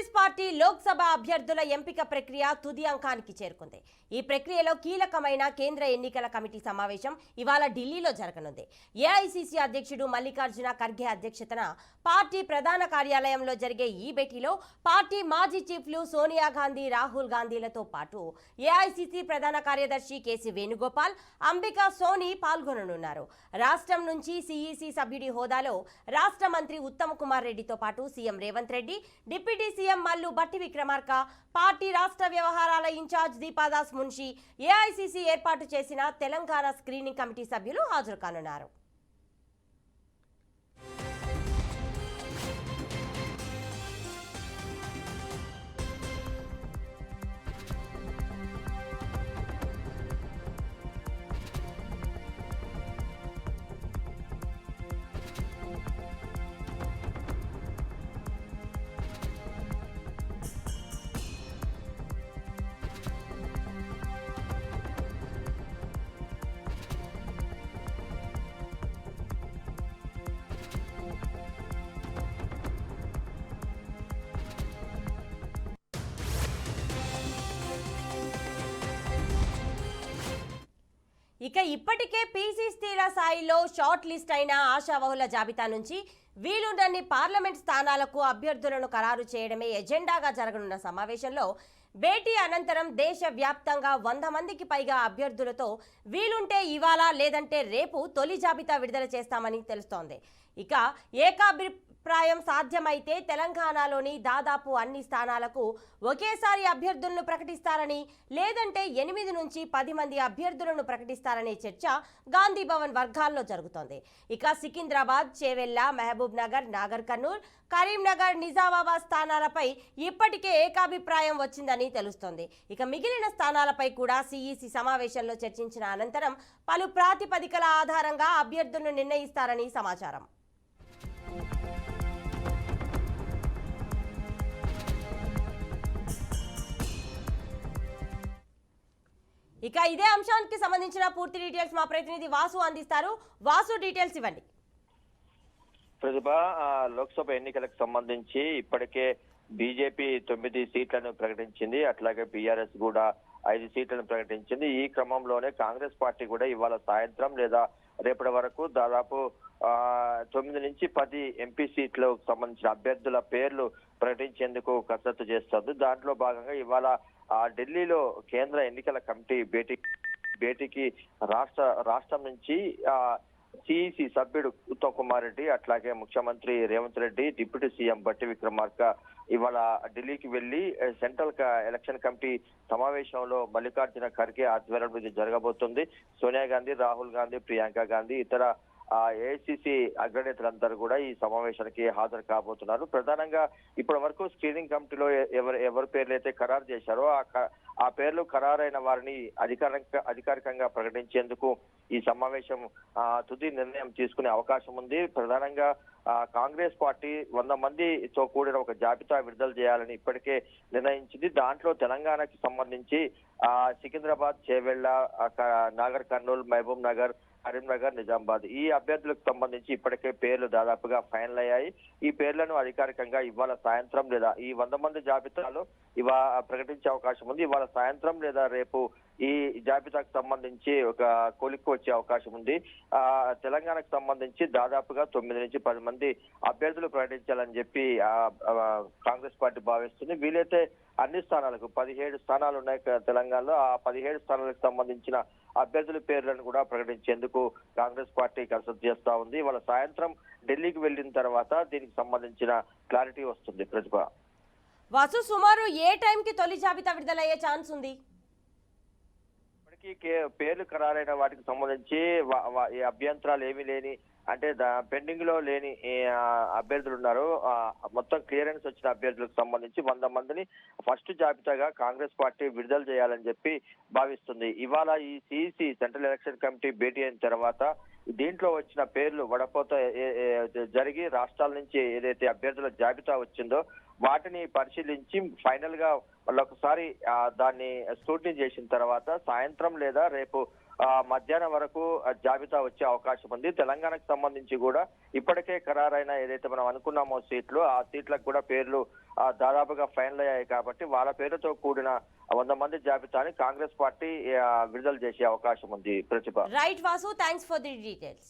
Congress party Lok Sabha అభ్యర్థుల ఎంపిక ప్రక్రియ తుది అంకానికి చేరుకుంది. ఈ ప్రక్రియలో కీలకమైన కేంద్ర ఎన్నికల కమిటీ సమావేశం ఇవాళ ఢిల్లీలో జరగనుంది. ఏఐసీసీ అధ్యక్షుడు మల్లికార్జున ఖర్గే అధ్యక్షతన పార్టీ ప్రధాన కార్యాలయంలో జరిగే ఈ భేటీలో పార్టీ మాజీ చీఫ్లు సోనియా గాంధీ, రాహుల్ గాంధీలతో పాటు ఏఐసీసీ ప్రధాన కార్యదర్శి కేసీ వేణుగోపాల్, అంబికా సోని పాల్గొననున్నారు. రాష్ట్రం నుంచి సీఈసీ సభ్యుడి హోదాలో రాష్ట్ర మంత్రి ఉత్తమ్ కుమార్ రెడ్డితో పాటు CM Revanth Reddy, deputy CM Mallu Bhatti Vikramarka, party రాష్ట్ర వ్యవహారాల ఇన్ఛార్జ్ దీపాదాస్ మున్షి, ఏఐసీసీ ఏర్పాటు చేసిన తెలంగాణ స్క్రీనింగ్ కమిటీ సభ్యులు హాజరు కానున్నారు. ఇక ఇప్పటికే పీసీసీల స్థాయిలో షార్ట్ లిస్ట్ అయిన ఆశావహుల జాబితా నుంచి వీలున్నన్ని పార్లమెంట్ స్థానాలకు అభ్యర్థులను ఖరారు చేయడమే ఎజెండాగా జరగనున్న సమావేశంలో భేటీ అనంతరం దేశవ్యాప్తంగా 100 మందికి పైగా అభ్యర్థులతో వీలుంటే ఇవాళ లేదంటే రేపు తొలి జాబితా విడుదల చేస్తామని తెలుస్తోంది. ఇక ఏకాభిప్రాయం సాధ్యమైతే తెలంగాణలోని దాదాపు అన్ని స్థానాలకు ఒకేసారి అభ్యర్థులను ప్రకటిస్తారని, లేదంటే 8 నుంచి 10 మంది అభ్యర్థులను ప్రకటిస్తారనే చర్చ గాంధీ భవన్ వర్గాల్లో జరుగుతోంది. ఇక సికింద్రాబాద్, చేవెళ్ల, మహబూబ్ నగర్, నాగర్ కర్నూల్, కరీంనగర్, నిజామాబాద్ స్థానాలపై ఇప్పటికే ఏకాభిప్రాయం వచ్చిందని తెలుస్తోంది. ఇక మిగిలిన స్థానాలపై కూడా సీఈసీ సమావేశంలో చర్చించిన అనంతరం పలు ప్రాతిపదికల ఆధారంగా అభ్యర్థులను నిర్ణయిస్తారని సమాచారం. ఇక ఇదే అంశానికి సంబంధించిన పూర్తి డీటెయిల్స్ మా ప్రతినిధి వాసు అందిస్తారు. వాసు, డీటెయిల్స్ ఇవ్వండి. ప్రతిభ, లోక్సభ ఎన్నికలకు సంబంధించి ఇప్పటికే బీజేపీ 9 సీట్లను ప్రకటించింది. అట్లాగే బీఆర్ఎస్ కూడా 5 సీట్లను ప్రకటించింది. ఈ క్రమంలోనే కాంగ్రెస్ పార్టీ కూడా ఇవాళ సాయంత్రం లేదా రేపటి వరకు దాదాపు 9 నుంచి 10 ఎంపీ సీట్లకు సంబంధించిన అభ్యర్థుల పేర్లు ప్రకటించేందుకు కసరత్తు చేస్తుంది. దాంట్లో భాగంగా ఇవాళ ఢిల్లీలో కేంద్ర ఎన్నికల కమిటీ భేటీకి రాష్ట్రం నుంచి సిఈసి సభ్యుడు ఉత్తమ్ కుమార్ రెడ్డి, అట్లాగే ముఖ్యమంత్రి రేవంత్ రెడ్డి, డిప్యూటీ సీఎం భట్టి విక్రమార్క ఇవాళ ఢిల్లీకి వెళ్లి సెంట్రల్ ఎలక్షన్ కమిటీ సమావేశంలో మల్లికార్జున ఖర్గే ఆధ్వర్యంలో ఇది జరగబోతుంది. సోనియా గాంధీ, రాహుల్ గాంధీ, ప్రియాంక గాంధీ, ఇతర ఏఐసీసీ అగ్రనేతలందరూ కూడా ఈ సమావేశానికి హాజరు కాబోతున్నారు. ప్రధానంగా ఇప్పటి వరకు స్క్రీనింగ్ కమిటీలో ఎవరి పేర్లు అయితే ఖరారు చేశారో ఆ పేర్లు ఖరారైన వారిని అధికారికంగా ప్రకటించేందుకు ఈ సమావేశం తుది నిర్ణయం తీసుకునే అవకాశం ఉంది. ప్రధానంగా కాంగ్రెస్ పార్టీ 100 మందితో కూడిన ఒక జాబితా విడుదల చేయాలని ఇప్పటికే నిర్ణయించింది. దాంట్లో తెలంగాణకి సంబంధించి సికింద్రాబాద్, చేవెళ్ల, నాగర్ కర్నూల్, మహబూబ్ నగర్, కరీంనగర్, నిజామాబాద్ ఈ అభ్యర్థులకు సంబంధించి ఇప్పటికే పేర్లు దాదాపుగా ఫైనల్ అయ్యాయి. ఈ పేర్లను అధికారికంగా ఇవాళ సాయంత్రం లేదా ఈ 100 మంది జాబితాలో ప్రకటించే అవకాశం ఉంది. ఇవాళ సాయంత్రం లేదా రేపు ఈ జాబితాకు సంబంధించి ఒక కొలిక్కు వచ్చే అవకాశం ఉంది. తెలంగాణకు సంబంధించి దాదాపుగా 9 నుంచి 10 మంది అభ్యర్థులు ప్రకటించాలని చెప్పి కాంగ్రెస్ పార్టీ భావిస్తుంది. వీలైతే అన్ని స్థానాలకు 17 స్థానాలు ఉన్నాయి తెలంగాణలో. ఆ 17 స్థానాలకు సంబంధించిన అభ్యర్థుల పేర్లను కూడా ప్రకటించేందుకు కాంగ్రెస్ పార్టీ కసరత్తు చేస్తా ఉంది. వాళ్ళ సాయంత్రం ఢిల్లీకి వెళ్లిన తర్వాత దీనికి సంబంధించిన క్లారిటీ వస్తుంది. ప్రతిభ, వాసు, సుమారు ఏ టైంకి తొలి జాబితా విడుదలయ్యే ఛాన్స్ ఉంది? ఇప్పటికీ పేర్లు ఖరారైన వాటికి సంబంధించి అభ్యంతరాలు ఏమీ లేని, అంటే పెండింగ్ లో లేని అభ్యర్థులు ఉన్నారు. మొత్తం క్లియరెన్స్ వచ్చిన అభ్యర్థులకు సంబంధించి 100 మందిని ఫస్ట్ జాబితాగా కాంగ్రెస్ పార్టీ విడుదల చేయాలని చెప్పి భావిస్తుంది. ఇవాళ ఈ సిఈసి సెంట్రల్ ఎలక్షన్ కమిటీ భేటీ అయిన తర్వాత దీంట్లో వచ్చిన పేర్లు వడపోత జరిగి రాష్ట్రాల నుంచి ఏదైతే అభ్యర్థుల జాబితా వచ్చిందో వాటిని పరిశీలించి ఫైనల్ గా మళ్ళొకసారి దాన్ని స్క్రూటినీ చేసిన తర్వాత సాయంత్రం లేదా రేపు మధ్యాహ్నం వరకు జాబితా వచ్చే అవకాశం ఉంది. తెలంగాణకు సంబంధించి కూడా ఇప్పటికే ఖరారైన ఏదైతే మనం అనుకున్నామో సీట్లు, ఆ సీట్లకు కూడా పేర్లు దాదాపుగా ఫైనల్ అయ్యాయి కాబట్టి వాళ్ళ పేరుతో కూడిన 100 మంది జాబితాని కాంగ్రెస్ పార్టీ విడుదల చేసే అవకాశం ఉంది. Pratibha. Right Vasu, thanks for the details.